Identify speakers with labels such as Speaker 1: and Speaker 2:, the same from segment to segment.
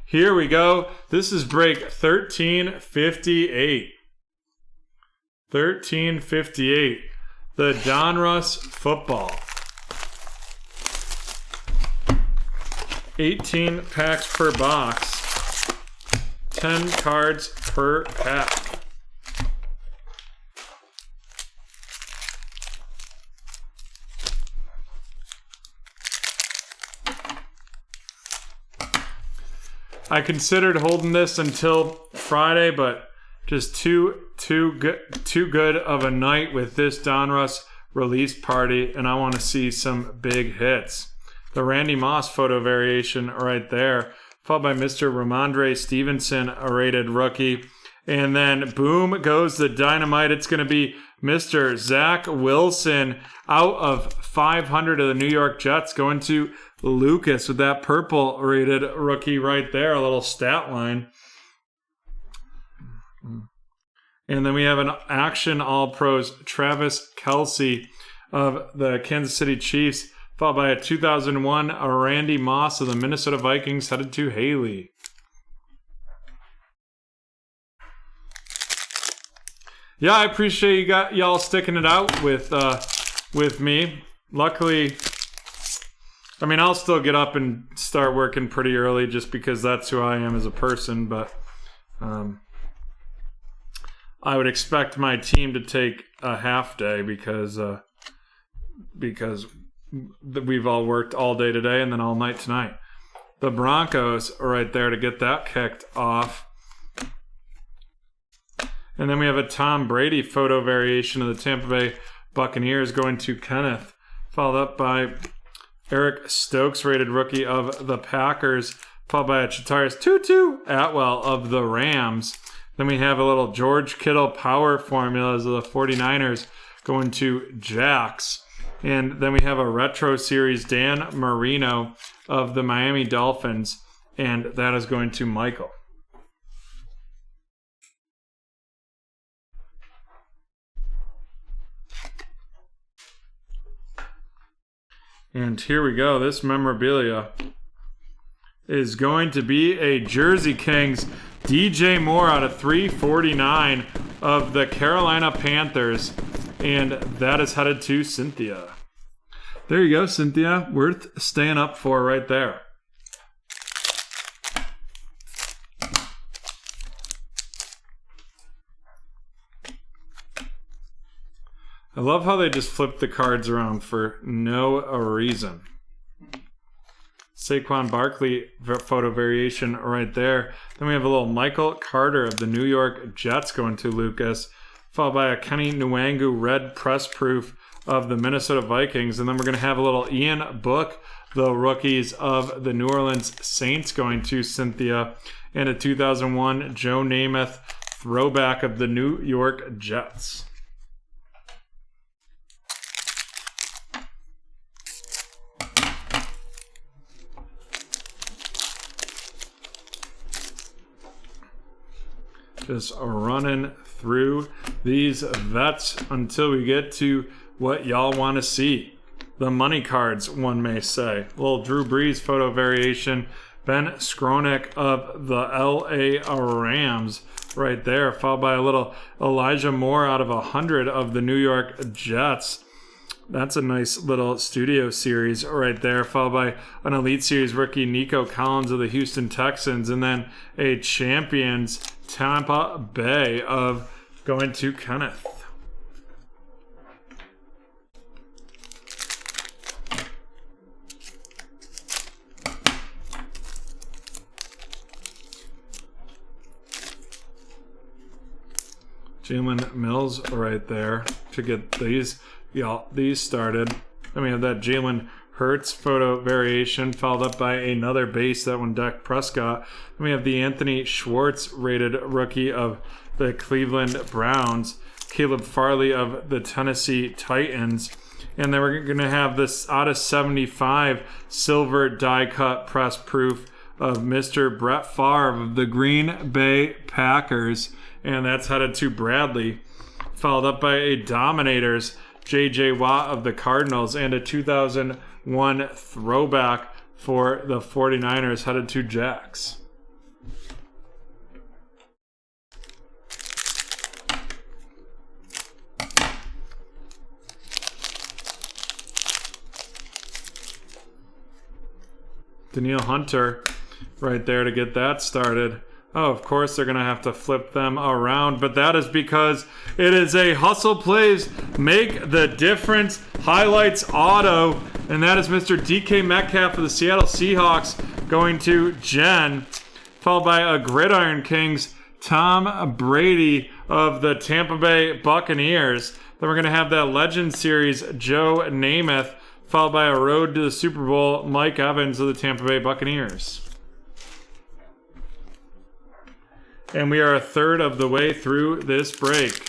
Speaker 1: Here we go. This is break 1358. 1358. The Donruss football. 18 packs per box. 10 cards per pack. I considered holding this until Friday, but just too good of a night with this Donruss release party, and I want to see some big hits. The Randy Moss photo variation right there, followed by Mr. Ramondre Stevenson, a rated rookie. And then boom goes the dynamite. It's going to be Mr. Zach Wilson out of 500 of the New York Jets going to Lucas with that purple rated rookie right there, a little stat line. And then we have an action All-Pros, Travis Kelce of the Kansas City Chiefs, followed by a 2001 Randy Moss of the Minnesota Vikings headed to Haley. Yeah, I appreciate y'all sticking it out with me. Luckily, I mean, I'll still get up and start working pretty early just because that's who I am as a person, but I would expect my team to take a half day because we've all worked all day today and then all night tonight. The Broncos are right there to get that kicked off. And then we have a Tom Brady photo variation of the Tampa Bay Buccaneers going to Kenneth, followed up by Eric Stokes, rated rookie of the Packers, followed by a Chatarius Tutu Atwell of the Rams. Then we have a little George Kittle power formulas of the 49ers going to Jax. And then we have a retro series Dan Marino of the Miami Dolphins, and that is going to Michael. And here we go. This memorabilia is going to be a Jersey Kings DJ Moore out of 349 of the Carolina Panthers. And that is headed to Cynthia. There you go, Cynthia. Worth staying up for right there. I love how they just flip the cards around for no reason. Saquon Barkley photo variation right there. Then we have a little Michael Carter of the New York Jets going to Lucas, followed by a Kenny Nwangu red press proof of the Minnesota Vikings. And then we're going to have a little Ian Book, the rookies of the New Orleans Saints going to Cynthia, and a 2001 Joe Namath throwback of the New York Jets. Just running through these vets until we get to what y'all want to see. The money cards, one may say. A little Drew Brees photo variation. Ben Skronik of the LA Rams right there. Followed by a little Elijah Moore out of 100 of the New York Jets. That's a nice little studio series right there, followed by an Elite Series rookie, Nico Collins of the Houston Texans, and then a Champions Tampa Bay of going to Kenneth. Jalen Mills right there to get these started. Then we have that Jalen Hurts photo variation, followed up by another base, that one Dak Prescott. Then we have the Anthony Schwartz rated rookie of the Cleveland Browns, Caleb Farley of the Tennessee Titans. And then we're going to have this out of 75 silver die cut press proof of Mr. Brett Favre of the Green Bay Packers. And that's headed to Bradley, followed up by a Dominators J.J. Watt of the Cardinals, and a 2001 throwback for the 49ers headed to Jax. Daniil Hunter right there to get that started. Oh, of course they're going to have to flip them around, but that is because it is a Hustle Plays Make the Difference Highlights Auto, and that is Mr. DK Metcalf of the Seattle Seahawks going to Jen, followed by a Gridiron Kings Tom Brady of the Tampa Bay Buccaneers. Then we're going to have that Legend Series Joe Namath, followed by a Road to the Super Bowl Mike Evans of the Tampa Bay Buccaneers. And we are a third of the way through this break.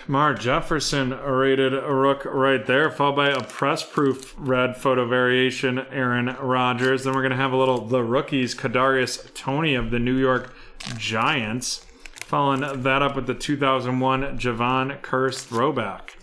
Speaker 1: Mar Jefferson rated a rook right there, followed by a press proof red photo variation, Aaron Rodgers. Then we're going to have a little the rookies, Kadarius Toney of the New York Giants, following that up with the 2001 Javon Curse throwback.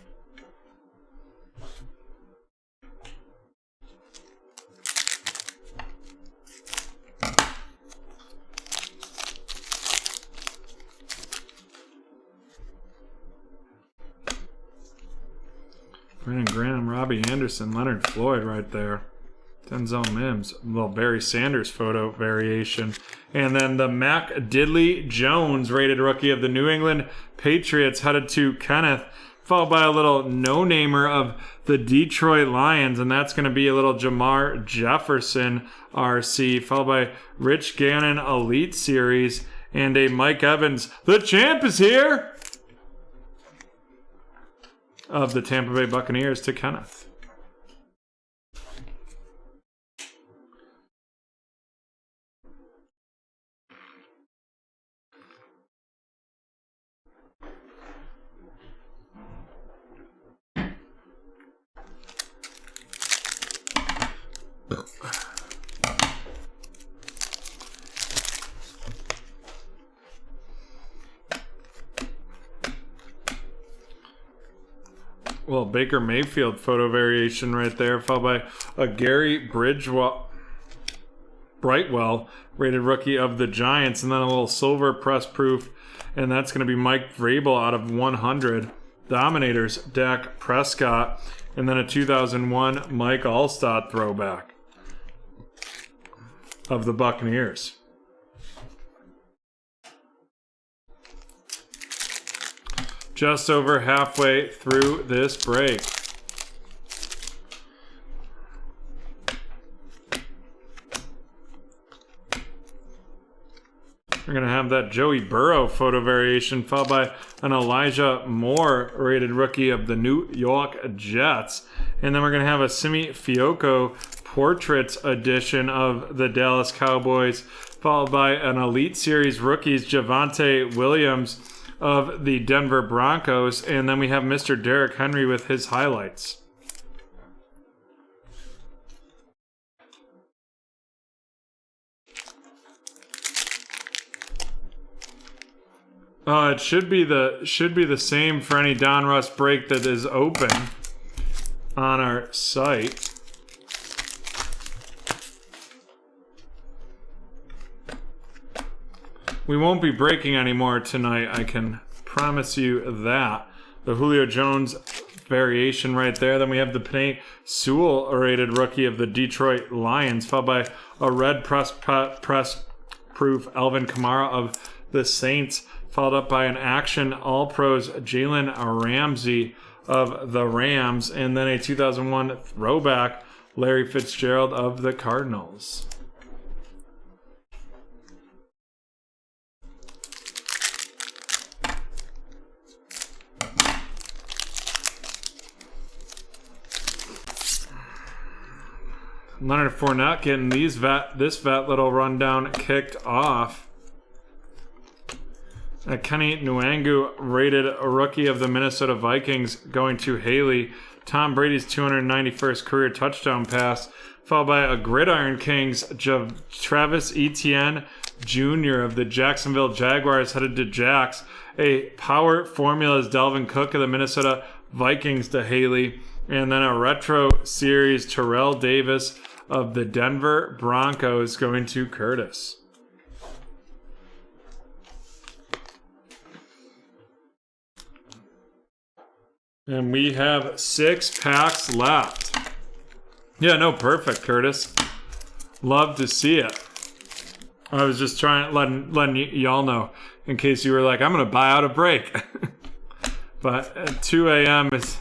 Speaker 1: Brandon Graham, Robbie Anderson, Leonard Floyd right there. Denzel Mims, little Barry Sanders photo variation. And then the Mac Diddley Jones rated rookie of the New England Patriots headed to Kenneth, followed by a little no-namer of the Detroit Lions, and that's going to be a little Jamar Jefferson RC, followed by Rich Gannon Elite Series and a Mike Evans. The champ is here! Of the Tampa Bay Buccaneers to Kenneth. Well, Baker Mayfield photo variation right there, followed by a Gary Brightwell rated rookie of the Giants, and then a little silver press proof, and that's going to be Mike Vrabel out of 100. Dominators, Dak Prescott, and then a 2001 Mike Allstott throwback of the Buccaneers. Just over halfway through this break. We're going to have that Joey Burrow photo variation, followed by an Elijah Moore rated rookie of the New York Jets. And then we're going to have a Simi Fioco Portraits edition of the Dallas Cowboys, followed by an Elite Series rookies Javonte Williams of the Denver Broncos, and then we have Mr. Derrick Henry with his highlights. It should be the same for any Donruss break that is open on our site. We won't be breaking anymore tonight, I can promise you that. The Julio Jones variation right there. Then we have the Penei Sewell rated rookie of the Detroit Lions, followed by a red press proof Alvin Kamara of the Saints, followed up by an Action All-Pros Jalen Ramsey of the Rams, and then a 2001 throwback Larry Fitzgerald of the Cardinals. Leonard Fournette getting this vet little rundown kicked off. Kenny Nwangu rated a rookie of the Minnesota Vikings going to Haley. Tom Brady's 291st career touchdown pass, followed by a Gridiron Kings Travis Etienne Jr. of the Jacksonville Jaguars headed to Jax. A Power Formulas Dalvin Cook of the Minnesota Vikings to Haley. And then a retro series Terrell Davis of the Denver Broncos going to Curtis. And we have 6 packs left. Yeah, no, perfect, Curtis. Love to see it. I was just letting y'all know in case you were like, I'm going to buy out a break. But at 2 a.m. is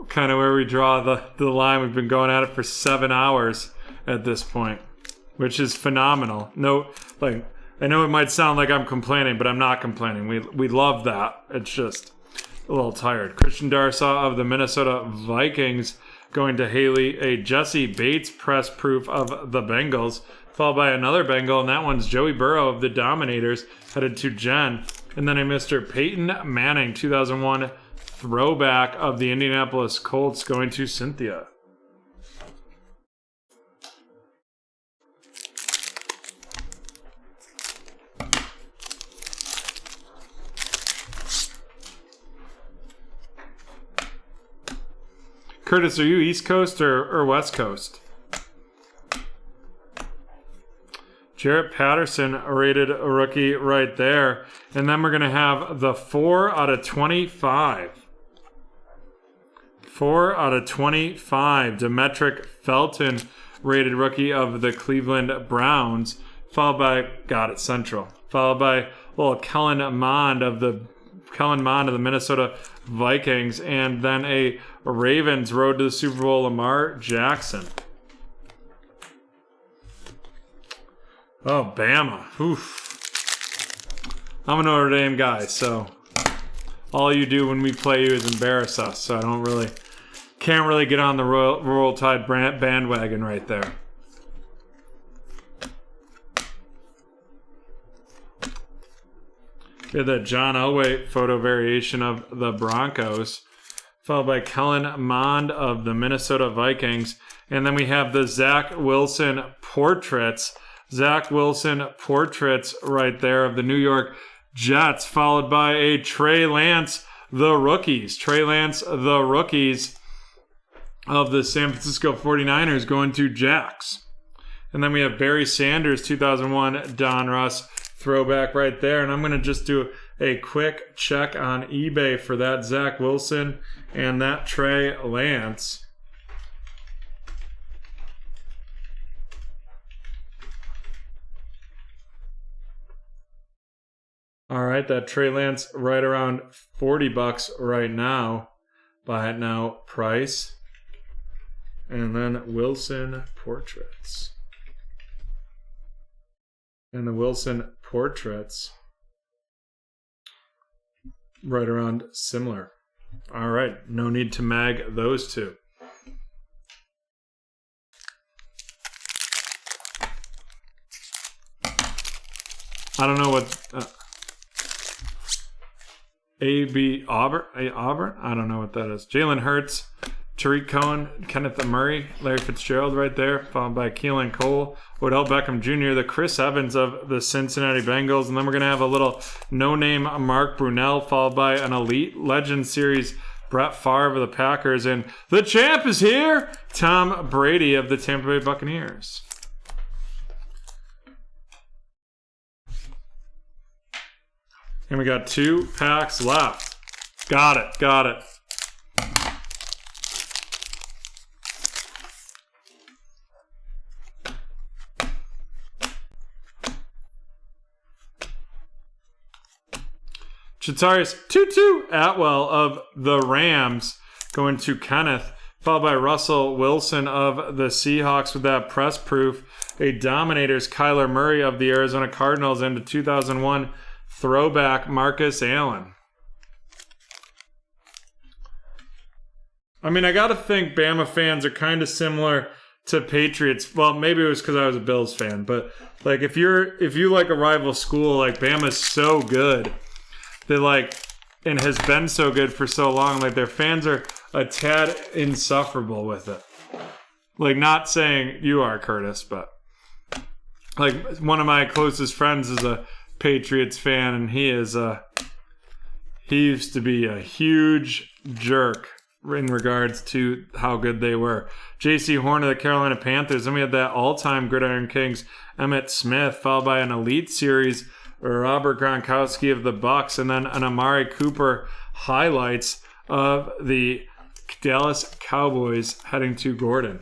Speaker 1: kind of where we draw the line. We've been going at it for 7 hours at this point, which is phenomenal. No, like, I know it might sound like I'm complaining, but I'm not complaining. We love that. It's just a little tired. Christian Darsaw of the Minnesota Vikings going to Haley. A Jesse Bates press proof of the Bengals, followed by another Bengal, and that one's Joey Burrow of the Dominators, headed to Jen. And then a Mr. Peyton Manning, 2001 throwback of the Indianapolis Colts, going to Cynthia. Curtis, are you East Coast or West Coast? Jarrett Patterson, rated a rookie right there. And then we're going to have the 4 out of 25. 4 out of 25. Demetric Felton, rated rookie of the Cleveland Browns. Followed by, got it, Central. Followed by little Kellen Mond of the Minnesota Vikings. And then a Ravens road to the Super Bowl, Lamar Jackson. Oh, Bama. Oof. I'm a Notre Dame guy, so all you do when we play you is embarrass us. So I can't really get on the Royal Tide bandwagon right there. We have the John Elway photo variation of the Broncos, followed by Kellen Mond of the Minnesota Vikings. And then we have the Zach Wilson portraits. Zach Wilson portraits right there of the New York Jets, followed by a Trey Lance, the rookies. Trey Lance, the rookies of the San Francisco 49ers going to Jax. And then we have Barry Sanders, 2001 Donruss throwback right there. And I'm going to just do a quick check on eBay for that Zach Wilson and that Trey Lance. All right, that Trey Lance right around $40 right now. Buy it now price. And then Wilson portraits. And the Wilson portraits right around similar. All right, no need to mag those two. I don't know what A.B. Auburn? I don't know what that is. Jalen Hurts, Tariq Cohen, Kenneth Murray, Larry Fitzgerald right there, followed by Keelan Cole, Odell Beckham Jr., the Chris Evans of the Cincinnati Bengals, and then we're going to have a little no-name Mark Brunell, followed by an Elite Legend Series Brett Favre of the Packers, and the champ is here, Tom Brady of the Tampa Bay Buccaneers. And we got 2 packs left. Got it. Chatarius Tutu Atwell of the Rams going to Kenneth, followed by Russell Wilson of the Seahawks with that press proof. A Dominators Kyler Murray of the Arizona Cardinals into 2001 throwback Marcus Allen. I mean, I got to think Bama fans are kind of similar to Patriots. Well, maybe it was because I was a Bills fan, but like if you like a rival school, like Bama's so good. They like, and has been so good for so long, like their fans are a tad insufferable with it. Like, not saying you are, Curtis, but like one of my closest friends is a Patriots fan, and he used to be a huge jerk in regards to how good they were. J.C. Horn of the Carolina Panthers. Then we had that all-time Gridiron Kings, Emmitt Smith, followed by an Elite Series, Robert Gronkowski of the Bucks, and then an Amari Cooper highlights of the Dallas Cowboys heading to Gordon.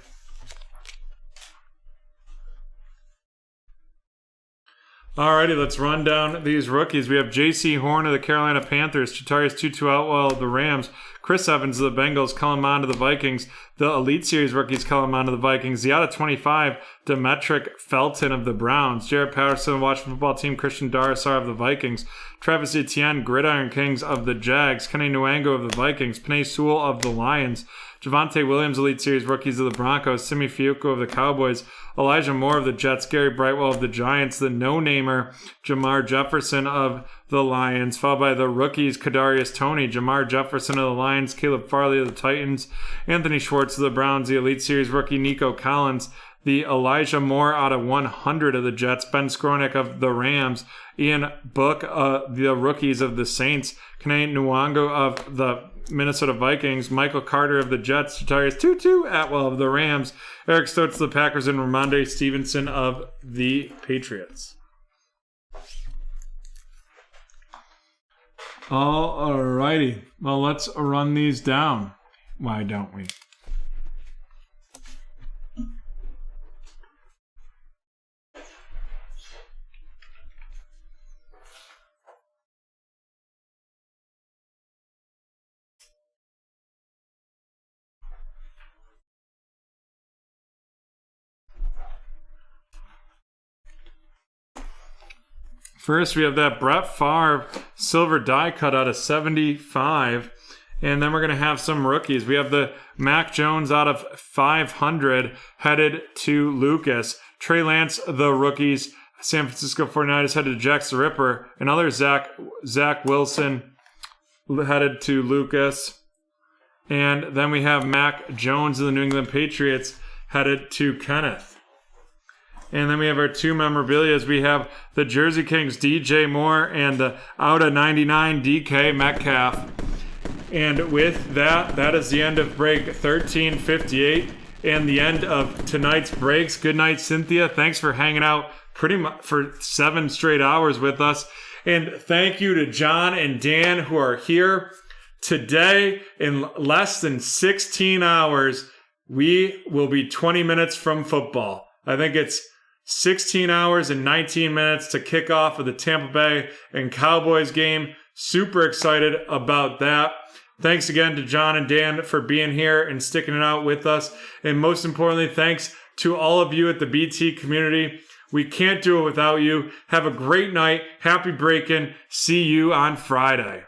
Speaker 1: Alrighty, let's run down these rookies. We have J.C. Horn of the Carolina Panthers, Chatarius Tutu Outwell of the Rams, Chris Evans of the Bengals, Kellen Mond of the Vikings, the Elite Series rookies, Kellen Mond of the Vikings, the out of 25, Demetric Felton of the Browns, Jared Patterson of the Washington Football Team, Christian Darrisaw of the Vikings, Travis Etienne, Gridiron Kings of the Jags, Kenny Nwango of the Vikings, Penei Sewell of the Lions, Javonte Williams, Elite Series rookies of the Broncos, Simi Fehoko of the Cowboys, Elijah Moore of the Jets, Gary Brightwell of the Giants, the no-namer Jamar Jefferson of the Lions, followed by the rookies Kadarius Toney, Jamar Jefferson of the Lions, Caleb Farley of the Titans, Anthony Schwartz of the Browns, the Elite Series rookie Nico Collins, the Elijah Moore out of 100 of the Jets, Ben Skronik of the Rams, Ian Book, the rookies of the Saints, Kenny Nwango of the Minnesota Vikings, Michael Carter of the Jets, Chatarius Tutu Atwell of the Rams, Eric Stokes of the Packers, and Ramondre Stevenson of the Patriots. Alrighty, well, let's run these down. Why don't we? First, we have that Brett Favre silver die cut out of 75. And then we're going to have some rookies. We have the Mac Jones out of 500 headed to Lucas. Trey Lance, the rookies. San Francisco 49ers headed to Jack the Ripper. Another Zach Wilson headed to Lucas. And then we have Mac Jones of the New England Patriots headed to Kenneth. And then we have our two memorabilias. We have the Jersey Kings DJ Moore and the out of 99 DK Metcalf. And with that, that is the end of break 1358 and the end of tonight's breaks. Good night, Cynthia. Thanks for hanging out pretty much for 7 straight hours with us. And thank you to John and Dan who are here today. In less than 16 hours, we will be 20 minutes from football. I think it's 16 hours and 19 minutes to kick off of the Tampa Bay and Cowboys game. Super excited about that. Thanks again to John and Dan for being here and sticking it out with us. And most importantly, thanks to all of you at the BT community. We can't do it without you. Have a great night. Happy break-in. See you on Friday.